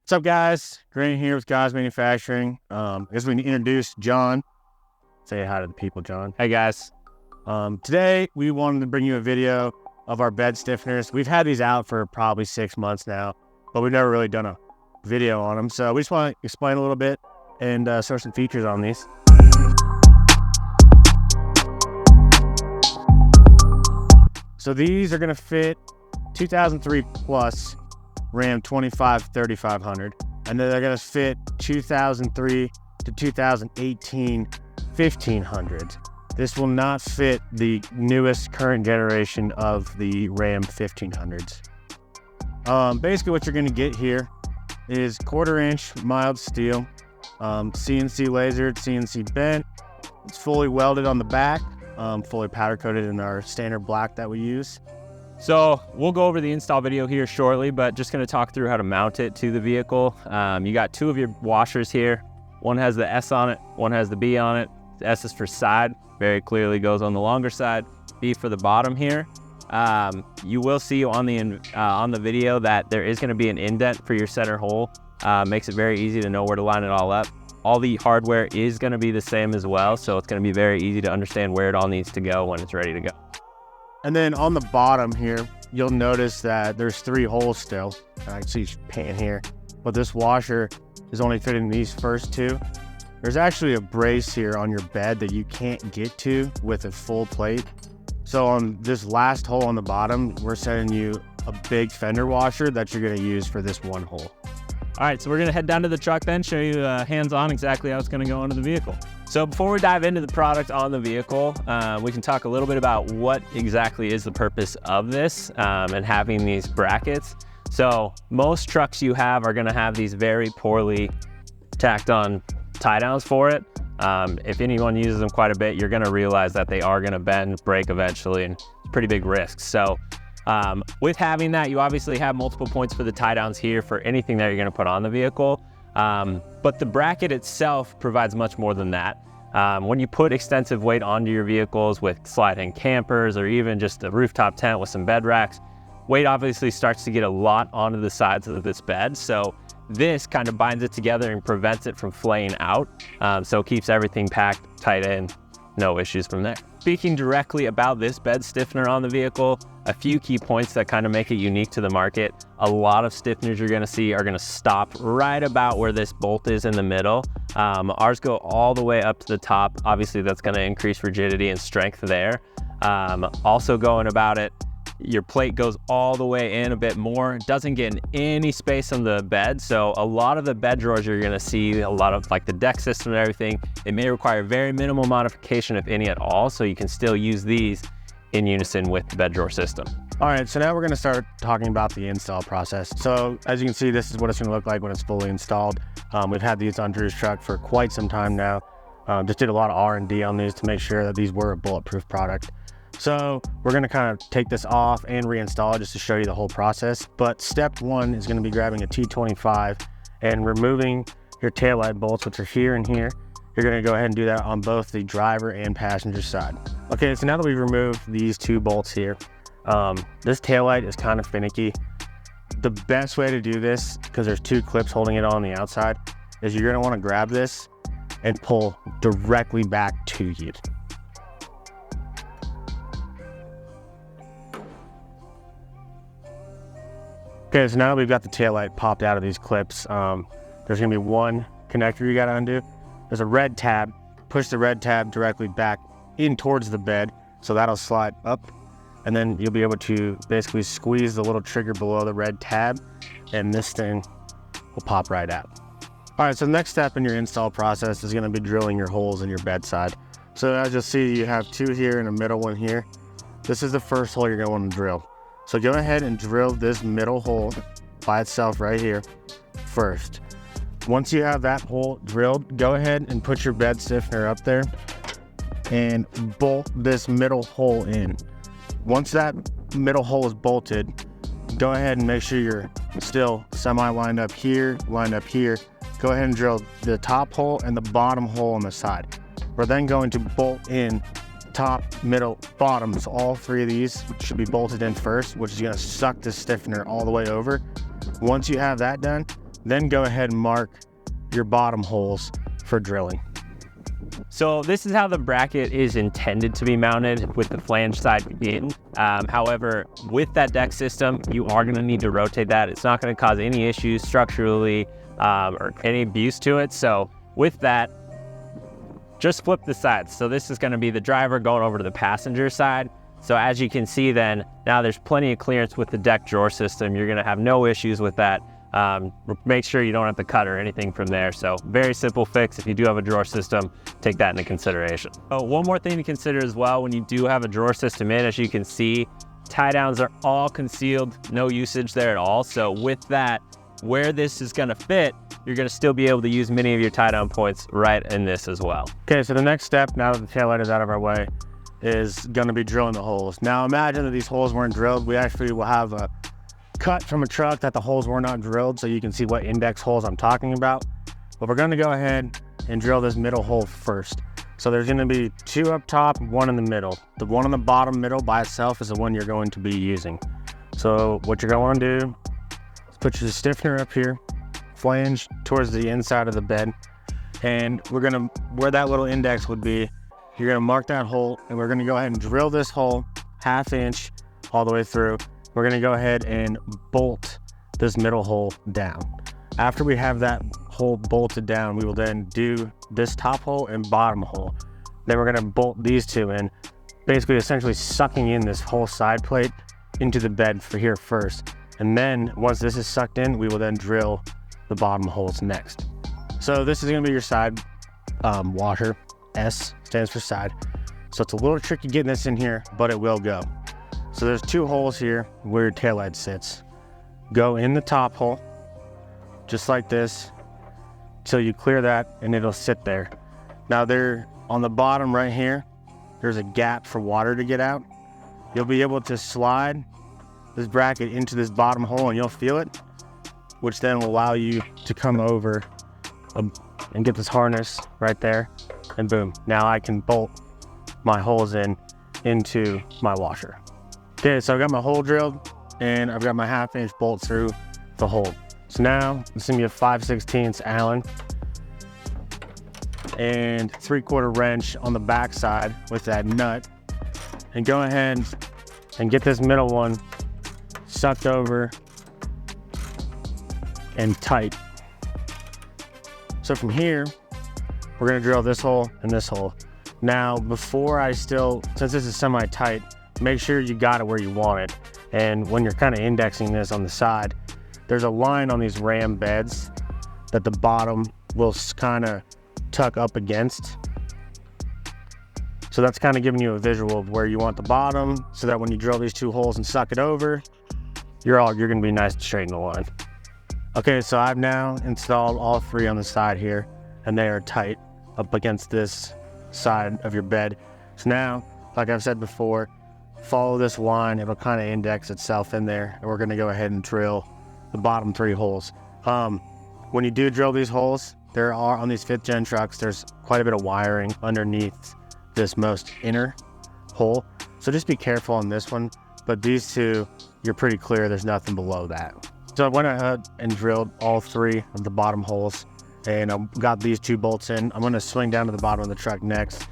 What's up, guys? Grant here with GODZ Manufacturing. I guess we can introduce John. Say hi to the people, John. Hey, guys. Today, we wanted to bring you a video of our bed stiffeners. We've had these out for probably 6 months now, but we've never really done a video on them. So we just want to explain a little bit and show some features on these. So these are going to fit 2003 plus Ram 25-3500, and then they're going to fit 2003 to 2018 1500s. This will not fit the newest current generation of the Ram 1500s. Basically what you're going to get here is 1/4 inch mild steel, CNC lasered, CNC bent. It's fully welded on the back, fully powder coated in our standard black that we use. So we'll go over the install video here shortly, but just going to talk through how to mount it to the vehicle. You got 2 of your washers here. One has the S on it, one has the B on it. The S is for side, very clearly goes on the longer side. B for the bottom here. You will see on the video that there is going to be an indent for your center hole. Makes it very easy to know where to line it all up. All the hardware is going to be the same as well, so it's going to be very easy to understand where it all needs to go when it's ready to go. And then on the bottom here, you'll notice that there's 3 holes still. I can see pan here, but this washer is only fitting these first 2. There's actually a brace here on your bed that you can't get to with a full plate. So on this last hole on the bottom, we're sending you a big fender washer that you're gonna use for this 1 hole. All right, so we're gonna head down to the truck then, show you hands-on exactly how it's gonna go into the vehicle. So before we dive into the product on the vehicle, we can talk a little bit about what exactly is the purpose of this and having these brackets. So most trucks you have are gonna have these very poorly tacked on tie downs for it. If anyone uses them quite a bit, you're gonna realize that they are gonna bend, break eventually, and it's pretty big risks. So with having that, you obviously have multiple points for the tie downs here for anything that you're gonna put on the vehicle. But the bracket itself provides much more than that. When you put extensive weight onto your vehicles with slide-in campers or even just a rooftop tent with some bed racks, weight obviously starts to get a lot onto the sides of this bed. So this kind of binds it together and prevents it from flaying out. So it keeps everything packed tight in, no issues from there. Speaking directly about this bed stiffener on the vehicle, a few key points that kind of make it unique to the market. A lot of stiffeners you're gonna see are gonna stop right about where this bolt is in the middle. Ours go all the way up to the top. Obviously that's gonna increase rigidity and strength there. Also going about it, your plate goes all the way in a bit more. It doesn't get in any space on the bed. So a lot of the bed drawers you're gonna see, a lot of like the deck system and everything, it may require very minimal modification, if any at all. So you can still use these in unison with the bed drawer system. All right, so now we're gonna start talking about the install process. So as you can see, this is what it's gonna look like when it's fully installed. We've had these on Drew's truck for quite some time now. Just did a lot of R&D on these to make sure that these were a bulletproof product. So we're gonna kind of take this off and reinstall it just to show you the whole process. But step 1 is gonna be grabbing a T25 and removing your taillight bolts, which are here and here. You're gonna go ahead and do that on both the driver and passenger side. Okay, so now that we've removed these 2 bolts here, this taillight is kind of finicky. The best way to do this, because there's 2 clips holding it on the outside, is you're gonna wanna grab this and pull directly back to you. Okay, so now that we've got the taillight popped out of these clips, there's gonna be 1 connector you gotta undo. There's a red tab. Push the red tab directly back in towards the bed, so that'll slide up, and then you'll be able to basically squeeze the little trigger below the red tab, and this thing will pop right out. All right, so the next step in your install process is gonna be drilling your holes in your bedside. So as you'll see, you have 2 here and a middle one here. This is the first hole you're gonna wanna drill. So go ahead and drill this middle hole by itself right here first. Once you have that hole drilled, go ahead and put your bed stiffener up there and bolt this middle hole in. Once that middle hole is bolted, go ahead and make sure you're still semi lined up here, lined up here. Go ahead and drill the top hole and the bottom hole on the side. We're then going to bolt in top, middle, bottom. So all 3 of these should be bolted in first, which is gonna suck the stiffener all the way over. Once you have that done, Then go ahead and mark your bottom holes for drilling. So this is how the bracket is intended to be mounted, with the flange side in. However, with that deck system, you are going to need to rotate that. It's not going to cause any issues structurally or any abuse to it. So with that, just flip the sides. So this is going to be the driver going over to the passenger side. So as you can see then, now there's plenty of clearance with the deck drawer system. You're going to have no issues with that. Make sure you don't have to cut or anything from there. So very simple fix. If you do have a drawer system, take that into consideration. Oh, one more thing to consider as well, when you do have a drawer system in, as you can see, tie downs are all concealed, no usage there at all. So with that, where this is going to fit, you're going to still be able to use many of your tie down points right in this as well. Okay, so the next step, now that the taillight is out of our way, is going to be drilling the holes. Now imagine that these holes weren't drilled. We actually will have a cut from a truck that the holes were not drilled, so you can see what index holes I'm talking about. But we're going to go ahead and drill this middle hole first. So there's going to be 2 up top, 1 in the middle. The one on the bottom middle by itself is the one you're going to be using. So what you're going to do is put your stiffener up here, flange towards the inside of the bed, and we're going to, where that little index would be, you're going to mark that hole, and we're going to go ahead and drill this hole 1/2 inch all the way through. We're going to go ahead and bolt this middle hole down. After we have that hole bolted down, we will then do this top hole and bottom hole. Then we're going to bolt these 2 in, basically essentially sucking in this whole side plate into the bed for here first. And then once this is sucked in, we will then drill the bottom holes next. So this is going to be your side washer. S stands for side. So it's a little tricky getting this in here, but it will go. So there's 2 holes here where your taillight sits. Go in the top hole, just like this, till you clear that, and it'll sit there. Now there, on the bottom right here, there's a gap for water to get out. You'll be able to slide this bracket into this bottom hole and you'll feel it, which then will allow you to come over and get this harness right there, and boom, now I can bolt my holes into my washer. Okay, so I've got my hole drilled and I've got my 1/2 inch bolt through the hole. So now it's gonna be a 5/16 Allen and 3/4 wrench on the back side with that nut, and go ahead and get this middle one sucked over and tight. So from here, we're gonna drill this hole and this hole. Now, since this is semi-tight, make sure you got it where you want it. And when you're kind of indexing this on the side, there's a line on these ram beds that the bottom will kind of tuck up against. So that's kind of giving you a visual of where you want the bottom, so that when you drill these 2 holes and suck it over, you're gonna be nice and straight in the line. Okay, so I've now installed all 3 on the side here, and they are tight up against this side of your bed. So now, like I've said before, follow this line. It'll kind of index itself in there, and we're going to go ahead and drill the bottom 3 holes. When you do drill these holes, there are, on these 5th gen trucks, there's quite a bit of wiring underneath this most inner hole. So just be careful on this one, but these 2, you're pretty clear there's nothing below that. So I went ahead and drilled all 3 of the bottom holes, and I've got these 2 bolts in. I'm going to swing down to the bottom of the truck next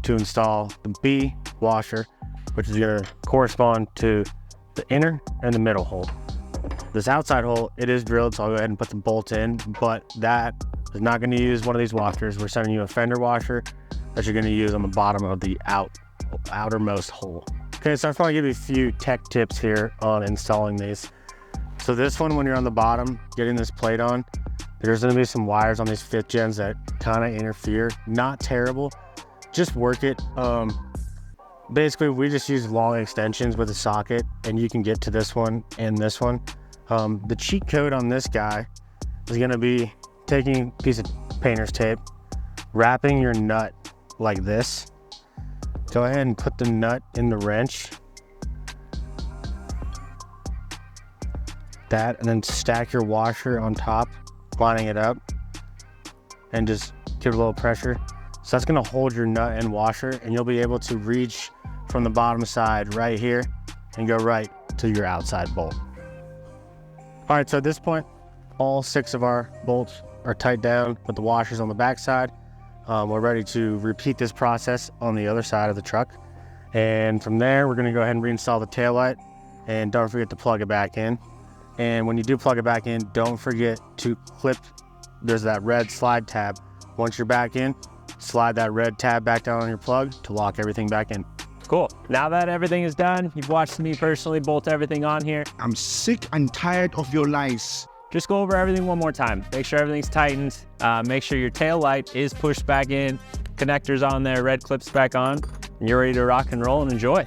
to install the B washer, which is going to correspond to the inner and the middle hole. This outside hole, it is drilled, so I'll go ahead and put the bolt in, but that is not going to use one of these washers. We're sending you a fender washer that you're going to use on the bottom of the outermost hole. Okay, so I just want to give you a few tech tips here on installing these. So this one, when you're on the bottom, getting this plate on, there's going to be some wires on these 5th gens that kind of interfere. Not terrible, just work it. Basically, we just use long extensions with a socket, and you can get to this one and this one. The cheat code on this guy is going to be taking a piece of painter's tape, wrapping your nut like this. Go ahead and put the nut in the wrench. That, and then stack your washer on top, lining it up, and just give it a little pressure. So that's going to hold your nut and washer, and you'll be able to reach from the bottom side right here and go right to your outside bolt. All right, so at this point, all 6 of our bolts are tight down with the washers on the back side. We're ready to repeat this process on the other side of the truck. And from there, we're gonna go ahead and reinstall the taillight, and don't forget to plug it back in. And when you do plug it back in, don't forget to clip, there's that red slide tab. Once you're back in, slide that red tab back down on your plug to lock everything back in. Cool. Now that everything is done, you've watched me personally bolt everything on here. I'm sick and tired of your lies. Just go over everything one more time. Make sure everything's tightened. Make sure your tail light is pushed back in. Connectors on there, red clips back on. And you're ready to rock and roll and enjoy.